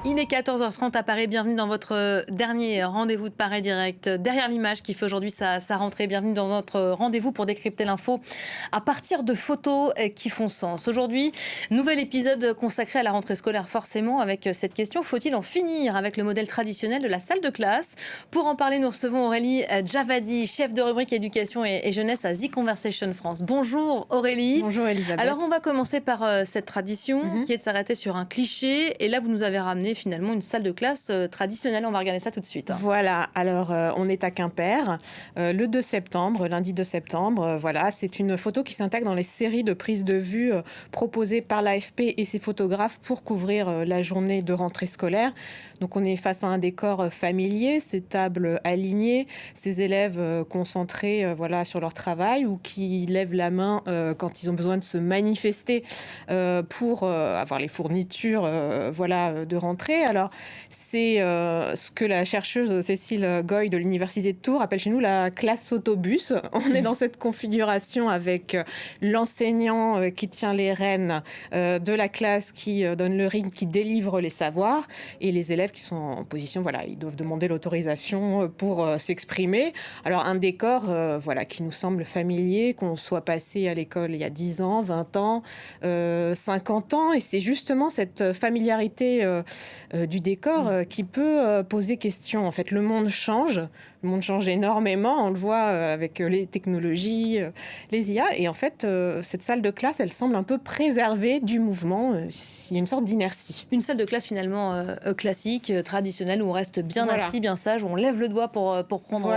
Il est 14h30 à Paris. Bienvenue dans votre dernier rendez-vous de Paris Direct. Derrière l'image qui fait aujourd'hui sa rentrée. Bienvenue dans notre rendez-vous pour décrypter l'info à partir de photos qui font sens. Aujourd'hui, nouvel épisode consacré à la rentrée scolaire, forcément, avec cette question: faut-il en finir avec le modèle traditionnel de la salle de classe? Pour en parler, nous recevons Aurélie Javadi, chef de rubrique éducation et jeunesse à The Conversation France. Bonjour Aurélie. Bonjour Elisabeth. Alors on va commencer par cette tradition qui est de s'arrêter sur un cliché. Et là, vous nous avez ramené finalement une salle de classe traditionnelle. On va regarder ça tout de suite. Voilà, alors on est à Quimper, le 2 septembre, lundi 2 septembre. Voilà, c'est une photo qui s'intègre dans les séries de prises de vue proposées par l'AFP et ses photographes pour couvrir la journée de rentrée scolaire. Donc on est face à un décor familier, ces tables alignées, ces élèves concentrés voilà, sur leur travail ou qui lèvent la main quand ils ont besoin de se manifester pour avoir les fournitures voilà, de rentrée. Alors, c'est ce que la chercheuse Cécile Goy de l'Université de Tours appelle chez nous la classe autobus. On est dans cette configuration avec l'enseignant qui tient les rênes de la classe, qui donne le rythme, qui délivre les savoirs, et les élèves qui sont en position, voilà, ils doivent demander l'autorisation pour s'exprimer. Alors, un décor voilà, qui nous semble familier, qu'on soit passé à l'école il y a 10 ans, 20 ans, 50 ans, et c'est justement cette familiarité du décor qui peut poser question. En fait, le monde change énormément, on le voit avec les technologies, les IA, et en fait, cette salle de classe, elle semble un peu préservée du mouvement. Il y a une sorte d'inertie. Une salle de classe finalement classique, traditionnelle, où on reste bien assis, bien sage, où on lève le doigt pour prendre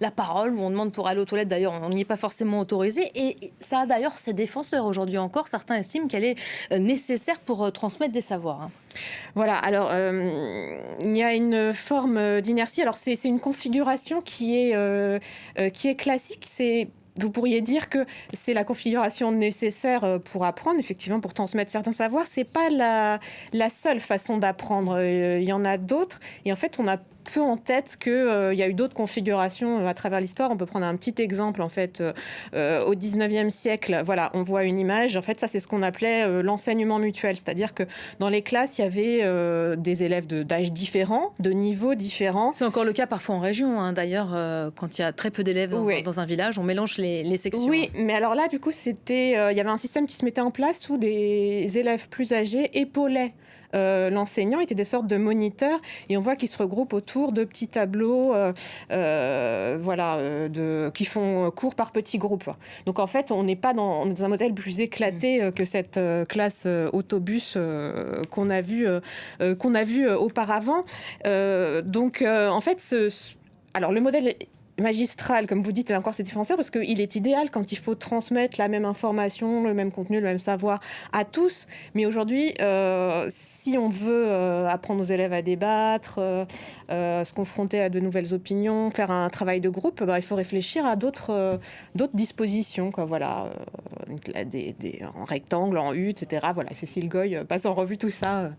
la parole, où on demande pour aller aux toilettes. D'ailleurs, on n'y est pas forcément autorisé, et ça a d'ailleurs ses défenseurs aujourd'hui encore. Certains estiment qu'elle est nécessaire pour transmettre des savoirs. Voilà, alors il y a une forme d'inertie. Alors c'est une configuration qui est classique. Vous pourriez dire que c'est la configuration nécessaire pour apprendre, effectivement, pour transmettre certains savoirs. C'est pas la seule façon d'apprendre. Il y en a d'autres. Et en fait, on a peu en tête qu'il y a eu d'autres configurations à travers l'histoire. On peut prendre un petit exemple, en fait, au 19e siècle. Voilà, on voit une image. En fait, ça, c'est ce qu'on appelait l'enseignement mutuel. C'est-à-dire que dans les classes, il y avait des élèves d'âges différents, de niveaux différents. C'est encore le cas parfois en région. D'ailleurs, quand il y a très peu d'élèves dans un village, on mélange les sections. Oui, mais alors là, du coup, il y avait un système qui se mettait en place où des élèves plus âgés épaulaient l'enseignant, étaient des sortes de moniteurs, et on voit qu'ils se regroupent autour de petits tableaux qui font cours par petits groupes. Donc en fait, on n'est pas dans un modèle plus éclaté que cette classe autobus qu'on a vu auparavant. En fait, alors le modèle magistral, comme vous dites, a encore ses défenseurs, parce qu'il est idéal quand il faut transmettre la même information, le même contenu, le même savoir à tous. Mais aujourd'hui, si on veut apprendre aux élèves à débattre, se confronter à de nouvelles opinions, faire un travail de groupe, il faut réfléchir à d'autres dispositions, quoi, voilà, en rectangle, en U, etc. Voilà, Cécile Goy passe en revue tout ça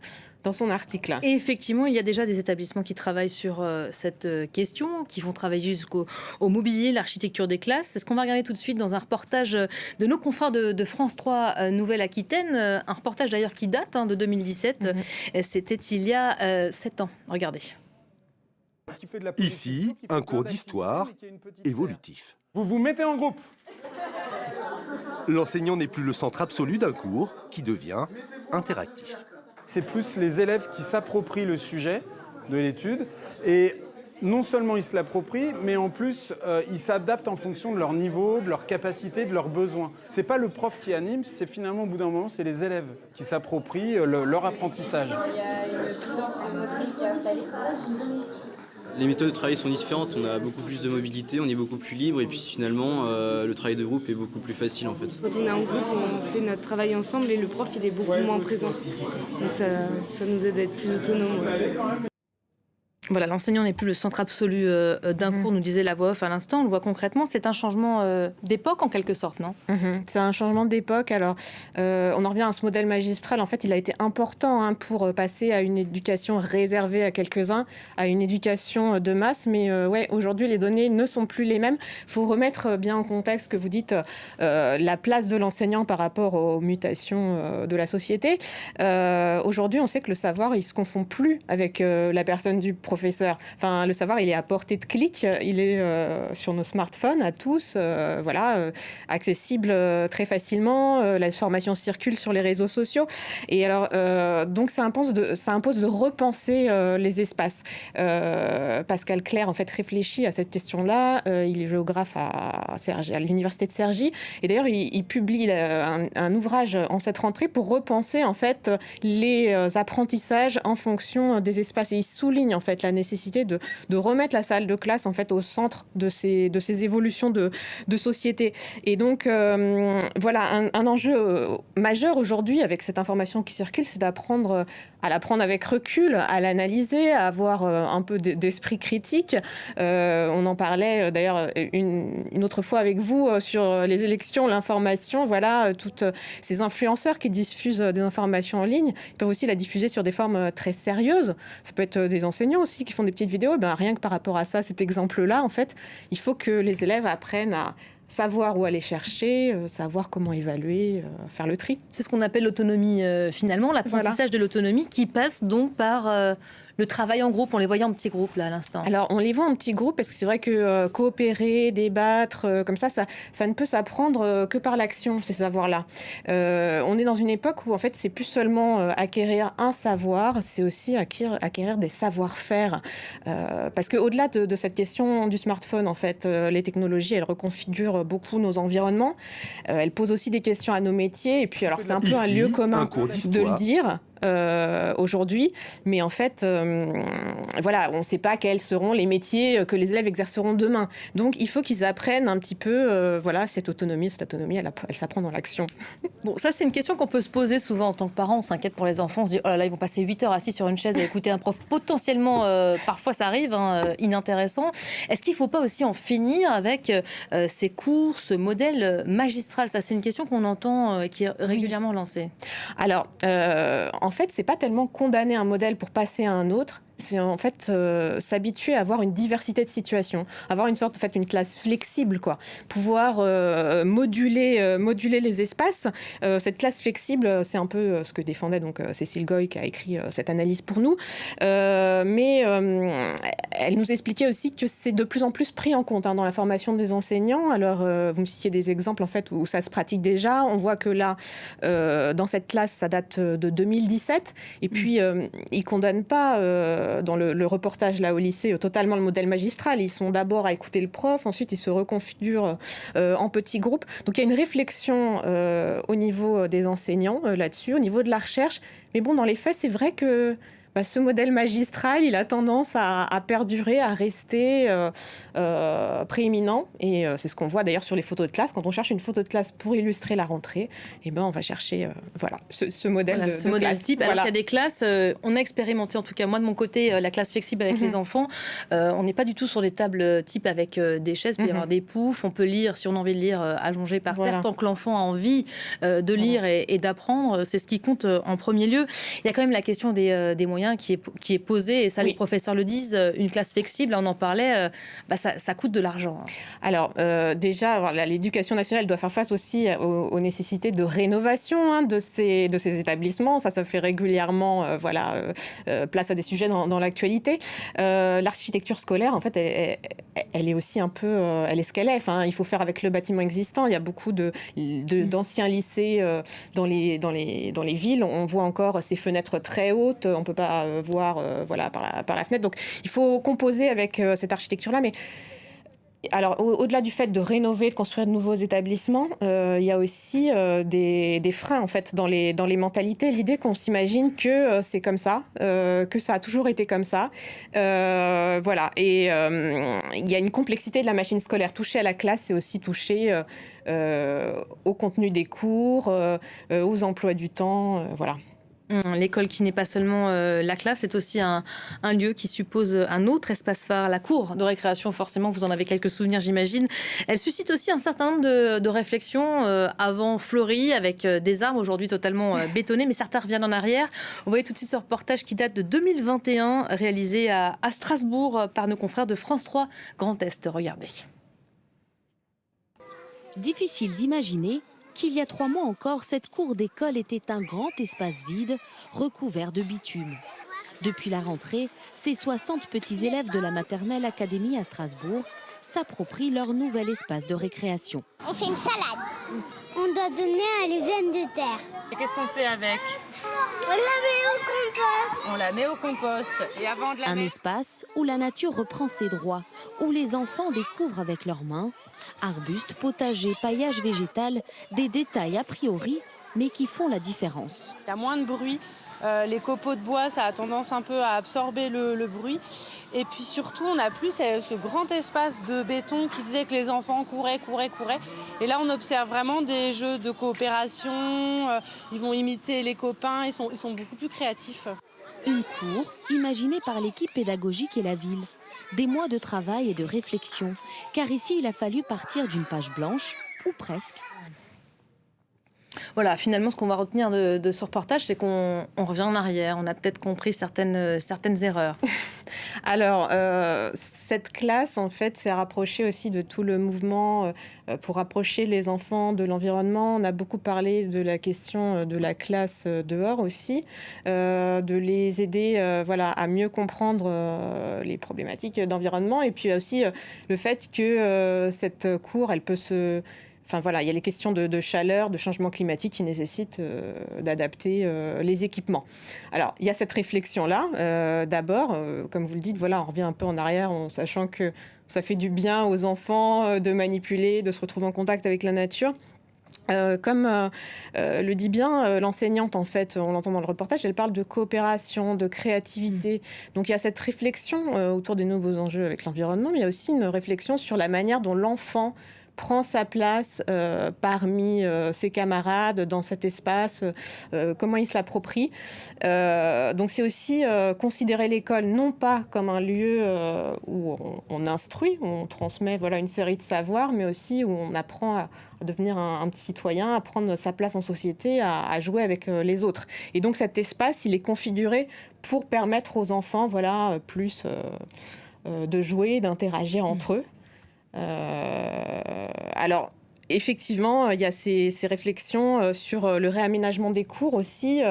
dans son article. Et effectivement, il y a déjà des établissements qui travaillent sur cette question, qui vont travailler jusqu'au mobilier, l'architecture des classes. C'est ce qu'on va regarder tout de suite dans un reportage de nos confrères de France 3 Nouvelle-Aquitaine. Un reportage d'ailleurs qui date de 2017. C'était il y a 7 ans. Regardez. Ici, un cours d'histoire évolutif. Vous vous mettez en groupe. L'enseignant n'est plus le centre absolu d'un cours qui devient interactif. C'est plus les élèves qui s'approprient le sujet de l'étude, et non seulement ils se l'approprient, mais en plus ils s'adaptent en fonction de leur niveau, de leur capacité, de leurs besoins. C'est pas le prof qui anime, c'est finalement au bout d'un moment c'est les élèves qui s'approprient leur apprentissage. Il y a une puissance motrice qui est installée. Les méthodes de travail sont différentes, on a beaucoup plus de mobilité, on est beaucoup plus libre, et puis finalement le travail de groupe est beaucoup plus facile en fait. Quand on est en groupe, on fait notre travail ensemble et le prof il est beaucoup moins présent. Donc ça nous aide à être plus autonome. Voilà, l'enseignant n'est plus le centre absolu d'un cours, nous disait la voix off à l'instant. On le voit concrètement, c'est un changement d'époque en quelque sorte, non ? C'est un changement d'époque. Alors, on en revient à ce modèle magistral. En fait, il a été important pour passer à une éducation réservée à quelques-uns, à une éducation de masse. Mais ouais, aujourd'hui, les données ne sont plus les mêmes. Il faut remettre bien en contexte ce que vous dites, la place de l'enseignant par rapport aux mutations de la société. Aujourd'hui, on sait que le savoir, il se confond plus avec la personne du professeur. Enfin, le savoir, il est à portée de clic, il est sur nos smartphones à tous, accessible très facilement. La formation circule sur les réseaux sociaux. Et alors, donc, ça impose de repenser les espaces. Pascal Clair, en fait, réfléchit à cette question-là. Il est géographe à l'université de Cergy. Et d'ailleurs, il publie un ouvrage en cette rentrée pour repenser, en fait, les apprentissages en fonction des espaces. Et il souligne, en fait, la nécessité de remettre la salle de classe en fait au centre de ces évolutions de société. Et donc voilà, un enjeu majeur aujourd'hui avec cette information qui circule, c'est d'apprendre à l'apprendre avec recul, à l'analyser, à avoir un peu d'esprit critique. On en parlait d'ailleurs une autre fois avec vous sur les élections, l'information. Voilà, toutes ces influenceurs qui diffusent des informations en ligne, ils peuvent aussi la diffuser sur des formes très sérieuses. Ça peut être des enseignants aussi qui font des petites vidéos. Rien que par rapport à ça, cet exemple-là, en fait, il faut que les élèves apprennent à savoir où aller chercher, savoir comment évaluer, faire le tri. C'est ce qu'on appelle l'autonomie finalement, l'apprentissage de l'autonomie qui passe donc par le travail en groupe. On les voyait en petits groupes là à l'instant. Alors on les voit en petits groupes parce que c'est vrai que coopérer, débattre, comme ça ne peut s'apprendre que par l'action, ces savoirs-là. On est dans une époque où en fait c'est plus seulement acquérir un savoir, c'est aussi acquérir des savoir-faire. Parce qu'au-delà de cette question du smartphone, en fait, les technologies, elles reconfigurent beaucoup nos environnements. Elles posent aussi des questions à nos métiers. Et puis alors c'est un peu un lieu commun de le dire. Aujourd'hui, mais en fait, voilà, on ne sait pas quels seront les métiers que les élèves exerceront demain. Donc, il faut qu'ils apprennent un petit peu, voilà, cette autonomie, elle s'apprend dans l'action. Bon, ça, c'est une question qu'on peut se poser souvent en tant que parent. On s'inquiète pour les enfants. On se dit, oh là là, ils vont passer 8 heures assis sur une chaise à écouter un prof potentiellement, parfois ça arrive, inintéressant. Est-ce qu'il ne faut pas aussi en finir avec ces cours, ce modèle magistral ? Ça, c'est une question qu'on entend qui est régulièrement lancée. Alors, en fait, c'est pas tellement condamner un modèle pour passer à un autre. C'est en fait s'habituer à avoir une diversité de situations, avoir une sorte, en fait, une classe flexible, quoi. Pouvoir moduler les espaces. Cette classe flexible, c'est un peu ce que défendait donc Cécile Goy qui a écrit cette analyse pour nous. Mais elle nous expliquait aussi que c'est de plus en plus pris en compte dans la formation des enseignants. Alors, vous me citiez des exemples en fait où ça se pratique déjà. On voit que là, dans cette classe, ça date de 2017. Et puis, ils condamnent pas dans le reportage là au lycée totalement le modèle magistral. Ils sont d'abord à écouter le prof, ensuite ils se reconfigurent en petits groupes. Donc il y a une réflexion au niveau des enseignants là-dessus, au niveau de la recherche. Mais bon, dans les faits, c'est vrai que ce modèle magistral, il a tendance à perdurer, à rester prééminent. Et c'est ce qu'on voit d'ailleurs sur les photos de classe. Quand on cherche une photo de classe pour illustrer la rentrée, on va chercher ce modèle de ce modèle classe. type. Alors qu'il y a des classes, on a expérimenté, en tout cas moi de mon côté, la classe flexible avec les enfants. On n'est pas du tout sur des tables type avec des chaises, il peut y avoir des poufs. On peut lire, si on a envie de lire, allongé par terre. Tant que l'enfant a envie de lire et d'apprendre, c'est ce qui compte en premier lieu. Il y a quand même la question des moyens qui est posée, et ça les professeurs le disent, une classe flexible, on en parlait, ça coûte de l'argent. Alors déjà, l'éducation nationale doit faire face aussi aux nécessités de rénovation de ces établissements. Ça fait régulièrement place à des sujets dans l'actualité. L'architecture scolaire, en fait, elle est aussi un peu, elle est ce qu'elle est. Enfin, il faut faire avec le bâtiment existant. Il y a beaucoup d'anciens lycées dans les villes. On voit encore ces fenêtres très hautes. On peut pas voir par la fenêtre. Donc, il faut composer avec cette architecture-là. Mais alors, au-delà du fait de rénover, de construire de nouveaux établissements, il y a aussi des freins en fait dans les mentalités. L'idée qu'on s'imagine que c'est comme ça, que ça a toujours été comme ça, voilà. Et il y a une complexité de la machine scolaire. Toucher à la classe, c'est aussi toucher au contenu des cours, aux emplois du temps, voilà. L'école qui n'est pas seulement la classe, c'est aussi un lieu qui suppose un autre espace phare, la cour de récréation. Forcément, vous en avez quelques souvenirs, j'imagine. Elle suscite aussi un certain nombre de réflexions avant fleuries, avec des arbres aujourd'hui totalement bétonnés, mais certains reviennent en arrière. Vous voyez tout de suite ce reportage qui date de 2021, réalisé à Strasbourg par nos confrères de France 3 Grand Est. Regardez. Difficile d'imaginer qu'il y a 3 mois encore, cette cour d'école était un grand espace vide, recouvert de bitume. Depuis la rentrée, ces 60 petits élèves de la maternelle Académie à Strasbourg s'approprient leur nouvel espace de récréation. On fait une salade. On doit donner à les veines de terre. Et qu'est-ce qu'on fait avec? On la met au compost. On la met au compost. Et avant de la Un mettre... espace où la nature reprend ses droits, où les enfants découvrent avec leurs mains arbustes, potagers, paillage végétal, des détails a priori, mais qui font la différence. Il y a moins de bruit. Les copeaux de bois, ça a tendance un peu à absorber le bruit. Et puis surtout, on n'a plus ce grand espace de béton qui faisait que les enfants couraient. Et là, on observe vraiment des jeux de coopération. Ils vont imiter les copains, ils sont beaucoup plus créatifs. Une cour imaginée par l'équipe pédagogique et la ville. Des mois de travail et de réflexion, car ici, il a fallu partir d'une page blanche, ou presque. Voilà, finalement, ce qu'on va retenir de ce reportage, c'est qu'on revient en arrière. On a peut-être compris certaines erreurs. Alors, cette classe, en fait, s'est rapprochée aussi de tout le mouvement pour rapprocher les enfants de l'environnement. On a beaucoup parlé de la question de la classe dehors aussi, de les aider voilà, à mieux comprendre les problématiques d'environnement. Et puis aussi le fait que cette cour, elle peut se... Enfin voilà, il y a les questions de chaleur, de changement climatique qui nécessitent d'adapter les équipements. Alors, il y a cette réflexion-là. D'abord, comme vous le dites, voilà, on revient un peu en arrière en sachant que ça fait du bien aux enfants de manipuler, de se retrouver en contact avec la nature. Comme le dit bien l'enseignante, en fait, on l'entend dans le reportage, elle parle de coopération, de créativité. Donc il y a cette réflexion autour des nouveaux enjeux avec l'environnement, mais il y a aussi une réflexion sur la manière dont l'enfant prend sa place parmi ses camarades dans cet espace, comment il se l'approprie. Donc c'est aussi considérer l'école non pas comme un lieu où on instruit, où on transmet voilà, une série de savoirs, mais aussi où on apprend à devenir un petit citoyen, à prendre sa place en société, à jouer avec les autres. Et donc cet espace, il est configuré pour permettre aux enfants voilà, plus de jouer, d'interagir entre eux. Alors, effectivement, il y a ces réflexions sur le réaménagement des cours aussi.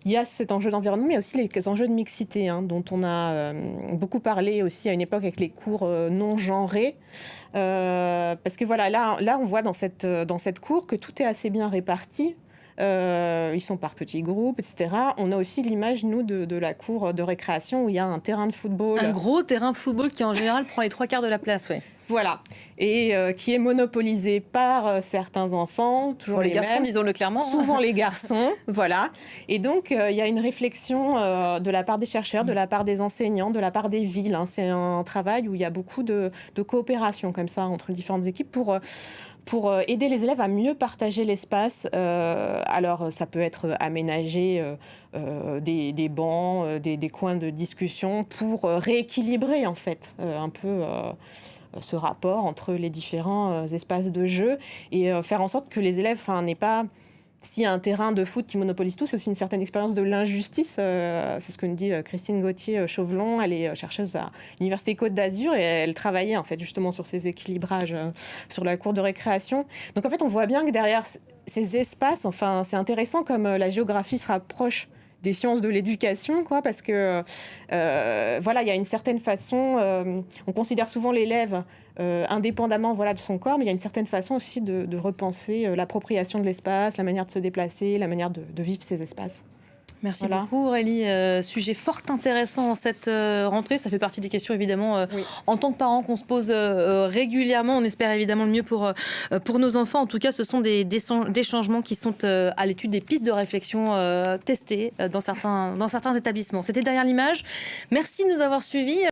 Il y a cet enjeu d'environnement, mais aussi les enjeux de mixité, dont on a beaucoup parlé aussi à une époque avec les cours non genrés. Parce que voilà, là, on voit dans cette cour que tout est assez bien réparti. Ils sont par petits groupes, etc. On a aussi l'image, nous, de la cour de récréation où il y a un terrain de football. Un gros terrain de football qui, en général, prend les 3/4 de la place, oui. Voilà. Et qui est monopolisé par certains enfants, toujours Pour les les garçons, mêmes, disons-le clairement. souvent les garçons, voilà. Et donc, il y a une réflexion de la part des chercheurs, de la part des enseignants, de la part des villes. C'est un travail où il y a beaucoup de coopération comme ça entre les différentes équipes pour aider les élèves à mieux partager l'espace. Alors, ça peut être aménager des bancs, des coins de discussion pour rééquilibrer, en fait, un peu ce rapport entre les différents espaces de jeu et faire en sorte que les élèves n'aient pas... S'il y a un terrain de foot qui monopolise tout, c'est aussi une certaine expérience de l'injustice. C'est ce que nous dit Christine Gauthier-Chauvelon. Elle est chercheuse à l'Université Côte d'Azur et elle travaillait en fait justement sur ces équilibrages sur la cour de récréation. Donc en fait, on voit bien que derrière ces espaces, enfin, c'est intéressant comme la géographie se rapproche des sciences de l'éducation, quoi, parce que voilà, il y a une certaine façon, on considère souvent l'élève indépendamment voilà, de son corps, mais il y a une certaine façon aussi de repenser l'appropriation de l'espace, la manière de se déplacer, la manière de vivre ces espaces. Merci Voilà. beaucoup Aurélie. Sujet fort intéressant en cette rentrée. Ça fait partie des questions évidemment Oui. en tant que parents qu'on se pose régulièrement. On espère évidemment le mieux pour nos enfants. En tout cas, ce sont des changements qui sont à l'étude, des pistes de réflexion testées dans certains établissements. C'était Derrière l'image. Merci de nous avoir suivis.